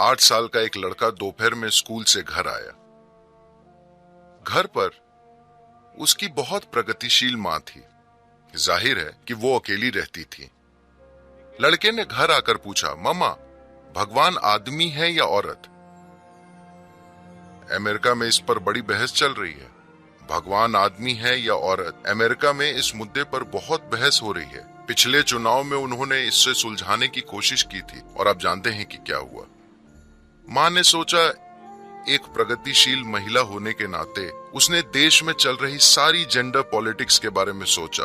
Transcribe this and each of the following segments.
8 साल का एक लड़का दोपहर में स्कूल से घर आया। घर पर उसकी बहुत प्रगतिशील मां थी। जाहिर है कि वो अकेली रहती थी। लड़के ने घर आकर पूछा, मम्मा, भगवान आदमी है या औरत? अमेरिका में इस पर बड़ी बहस चल रही है। भगवान आदमी है या औरत? अमेरिका में इस मुद्दे पर बहुत बहस हो रही है। पिछले चुनाव में उन्होंने इससे सुलझाने की कोशिश की थी और आप जानते हैं कि क्या हुआ। मां ने सोचा, एक प्रगतिशील महिला होने के नाते उसने देश में चल रही सारी जेंडर पॉलिटिक्स के बारे में सोचा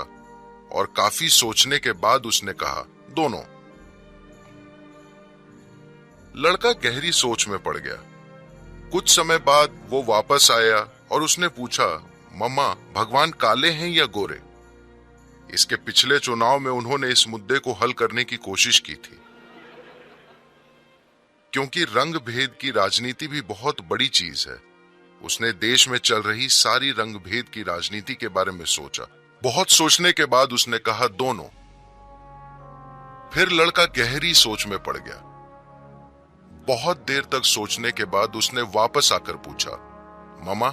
और काफी सोचने के बाद उसने कहा, दोनों। लड़का गहरी सोच में पड़ गया। कुछ समय बाद वो वापस आया और उसने पूछा, मम्मा, भगवान काले हैं या गोरे? इसके पिछले चुनाव में उन्होंने इस मुद्दे को हल करने की कोशिश की थी, क्योंकि रंग भेद की राजनीति भी बहुत बड़ी चीज है। उसने देश में चल रही सारी रंग भेद की राजनीति के बारे में सोचा। बहुत सोचने के बाद उसने कहा, दोनों। फिर लड़का गहरी सोच में पड़ गया। बहुत देर तक सोचने के बाद उसने वापस आकर पूछा, मम्मा,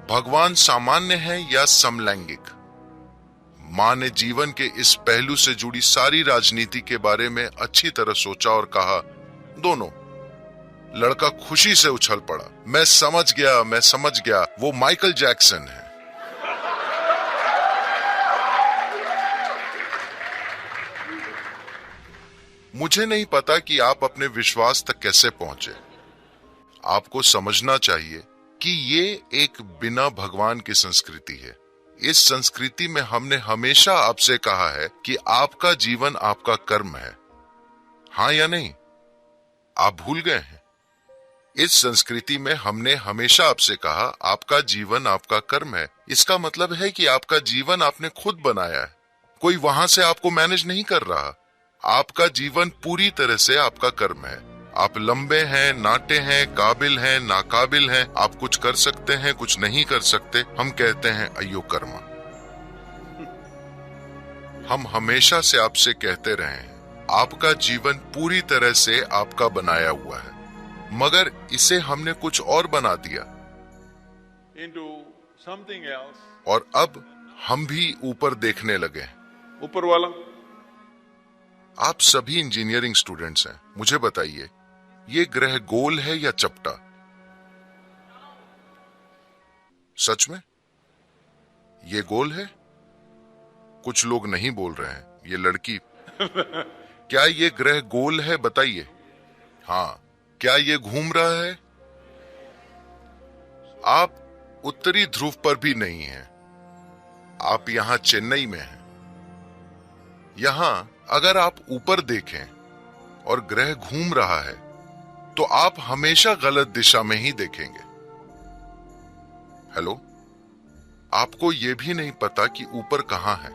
भगवान सामान्य है या समलैंगिक? मां ने जीवन के इस पहलू से जुड़ी सारी राजनीति के बारे में अच्छी तरह सोचा और कहा, दोनों। लड़का खुशी से उछल पड़ा, मैं समझ गया, वो माइकल जैक्सन है। मुझे नहीं पता कि आप अपने विश्वास तक कैसे पहुंचे। आपको समझना चाहिए कि ये एक बिना भगवान की संस्कृति है। इस संस्कृति में हमने हमेशा आपसे कहा है कि आपका जीवन आपका कर्म है। हाँ या नहीं? आप भूल गए हैं? इस संस्कृति में हमने हमेशा आपसे कहा, आपका जीवन आपका कर्म है। इसका मतलब है कि आपका जीवन आपने खुद बनाया है। कोई वहां से आपको मैनेज नहीं कर रहा। आपका जीवन पूरी तरह से आपका कर्म है। आप लंबे हैं, नाटे हैं, काबिल हैं, नाकाबिल हैं। आप कुछ कर सकते हैं, कुछ नहीं कर सकते। हम कहते हैं अयो कर्मा। हम हमेशा से आपसे कहते रहे हैं, आपका जीवन पूरी तरह से आपका बनाया हुआ है, मगर इसे हमने कुछ और बना दिया into something else. और अब हम भी ऊपर देखने लगे। ऊपर वाला। आप सभी इंजीनियरिंग स्टूडेंट्स हैं। मुझे बताइए, ये ग्रह गोल है या चपटा? सच में ये गोल है? कुछ लोग नहीं बोल रहे हैं। ये लड़की क्या ये ग्रह गोल है? बताइए। हाँ, क्या ये घूम रहा है? आप उत्तरी ध्रुव पर भी नहीं हैं। आप यहां चेन्नई में हैं। यहां अगर आप ऊपर देखें और ग्रह घूम रहा है तो आप हमेशा गलत दिशा में ही देखेंगे। हेलो, आपको यह भी नहीं पता कि ऊपर कहां है।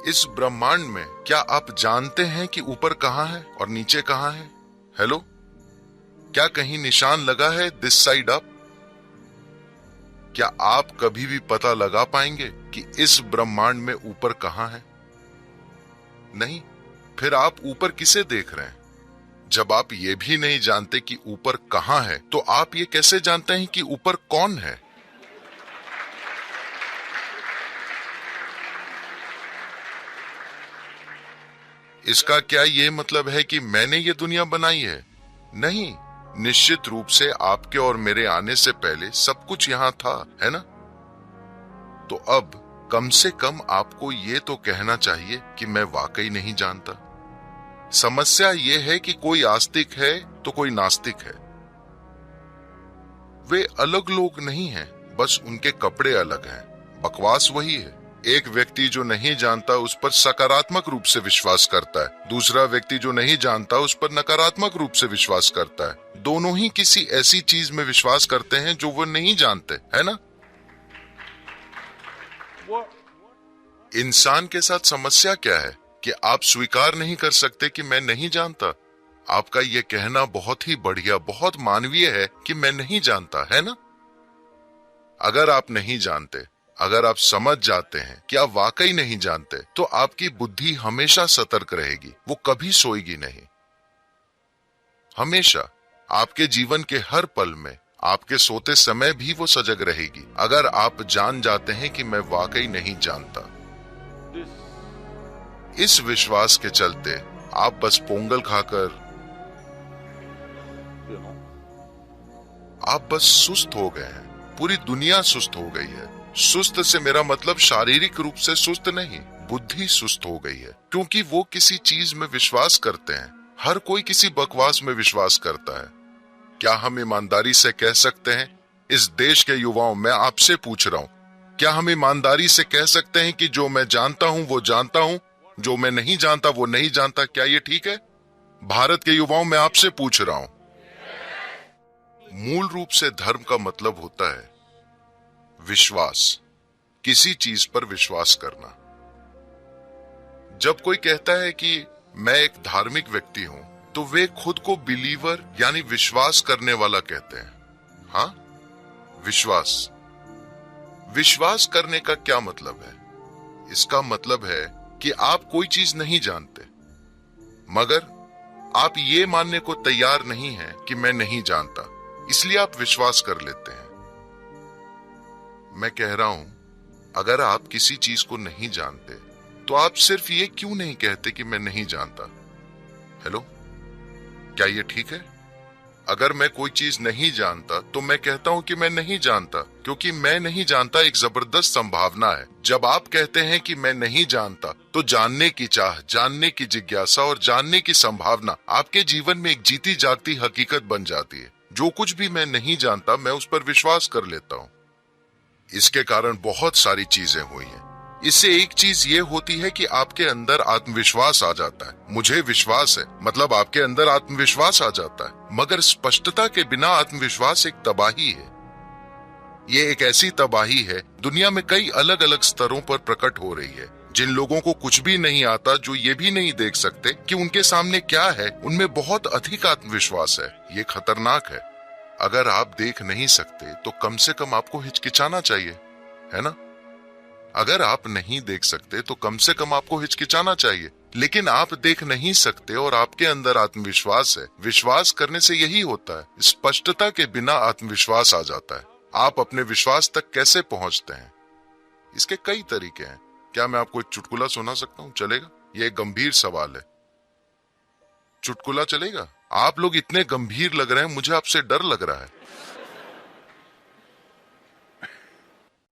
इस ब्रह्मांड में क्या आप जानते हैं कि ऊपर कहां है और नीचे कहां है? हेलो, क्या कहीं निशान लगा है दिस साइड अप? क्या आप कभी भी पता लगा पाएंगे कि इस ब्रह्मांड में ऊपर कहां है? नहीं। फिर आप ऊपर किसे देख रहे हैं? जब आप ये भी नहीं जानते कि ऊपर कहां है, तो आप ये कैसे जानते हैं कि ऊपर कौन है? इसका क्या ये मतलब है कि मैंने ये दुनिया बनाई है? नहीं, निश्चित रूप से आपके और मेरे आने से पहले सब कुछ यहां था, है ना? तो अब कम से कम आपको ये तो कहना चाहिए कि मैं वाकई नहीं जानता। समस्या ये है कि कोई आस्तिक है तो कोई नास्तिक है। वे अलग लोग नहीं हैं, बस उनके कपड़े अलग हैं। बकवास वही है। एक व्यक्ति जो नहीं जानता उस पर सकारात्मक रूप से विश्वास करता है, दूसरा व्यक्ति जो नहीं जानता उस पर नकारात्मक रूप से विश्वास करता है। दोनों ही किसी ऐसी चीज में विश्वास करते हैं जो वो नहीं जानते, है ना? इंसान के साथ समस्या क्या है कि आप स्वीकार नहीं कर सकते कि मैं नहीं जानता। आपका यह कहना बहुत ही बढ़िया, बहुत मानवीय है कि मैं नहीं जानता, है ना? अगर आप नहीं जानते, अगर आप समझ जाते हैं कि आप वाकई नहीं जानते, तो आपकी बुद्धि हमेशा सतर्क रहेगी, वो कभी सोएगी नहीं। हमेशा, आपके जीवन के हर पल में, आपके सोते समय भी वो सजग रहेगी अगर आप जान जाते हैं कि मैं वाकई नहीं जानता। This, इस विश्वास के चलते आप बस पोंगल खाकर you know, आप बस सुस्त हो गए हैं। पूरी दुनिया सुस्त हो गई है। सुस्त से मेरा मतलब शारीरिक रूप से सुस्त नहीं, बुद्धि सुस्त हो गई है, क्योंकि वो किसी चीज में विश्वास करते हैं। हर कोई किसी बकवास में विश्वास करता है। क्या हम ईमानदारी से कह सकते हैं, इस देश के युवाओं, मैं आपसे पूछ रहा हूं, क्या हम ईमानदारी से कह सकते हैं कि जो मैं जानता हूं वो जानता हूं, जो मैं नहीं जानता वो नहीं जानता? क्या ये ठीक है? भारत के युवाओं, मैं आपसे पूछ रहा हूं। मूल रूप से धर्म का मतलब होता है विश्वास, किसी चीज पर विश्वास करना। जब कोई कहता है कि मैं एक धार्मिक व्यक्ति हूं, तो वे खुद को बिलीवर यानी विश्वास करने वाला कहते हैं। हाँ, विश्वास। विश्वास करने का क्या मतलब है? इसका मतलब है कि आप कोई चीज नहीं जानते, मगर आप ये मानने को तैयार नहीं हैं कि मैं नहीं जानता, इसलिए आप विश्वास कर लेते हैं। मैं कह रहा हूं, अगर आप किसी चीज को नहीं जानते, तो आप सिर्फ ये क्यों नहीं कहते कि मैं नहीं जानता? हेलो, क्या ये ठीक है? अगर मैं कोई चीज नहीं जानता तो मैं कहता हूं कि मैं नहीं जानता, क्योंकि मैं नहीं जानता एक जबरदस्त संभावना है। जब आप कहते हैं कि मैं नहीं जानता, तो जानने की चाह, जानने की जिज्ञासा और जानने की संभावना आपके जीवन में एक जीती जागती हकीकत बन जाती है। जो कुछ भी मैं नहीं जानता, मैं उस पर विश्वास कर लेता हूं। इसके कारण बहुत सारी चीजें हुई हैं। इससे एक चीज ये होती है कि आपके अंदर आत्मविश्वास आ जाता है। मुझे विश्वास है, मतलब आपके अंदर आत्मविश्वास आ जाता है। मगर स्पष्टता के बिना आत्मविश्वास एक तबाही है। ये एक ऐसी तबाही है, दुनिया में कई अलग अलग स्तरों पर प्रकट हो रही है। जिन लोगों को कुछ भी नहीं आता, जो ये भी नहीं देख सकते कि उनके सामने क्या है, उनमें बहुत अधिक आत्मविश्वास है। ये खतरनाक है। अगर आप देख नहीं सकते, तो कम से कम आपको हिचकिचाना चाहिए, है ना? अगर आप नहीं देख सकते, तो कम से कम आपको हिचकिचाना चाहिए। लेकिन आप देख नहीं सकते और आपके अंदर आत्मविश्वास है। विश्वास करने से यही होता है, स्पष्टता के बिना आत्मविश्वास आ जाता है। आप अपने विश्वास तक कैसे पहुंचते हैं? इसके कई तरीके हैं। क्या मैं आपको एक चुटकुला सुना सकता हूं? चलेगा? यह एक गंभीर सवाल है। चुटकुला चलेगा? आप लोग इतने गंभीर लग रहे हैं, मुझे आपसे डर लग रहा है।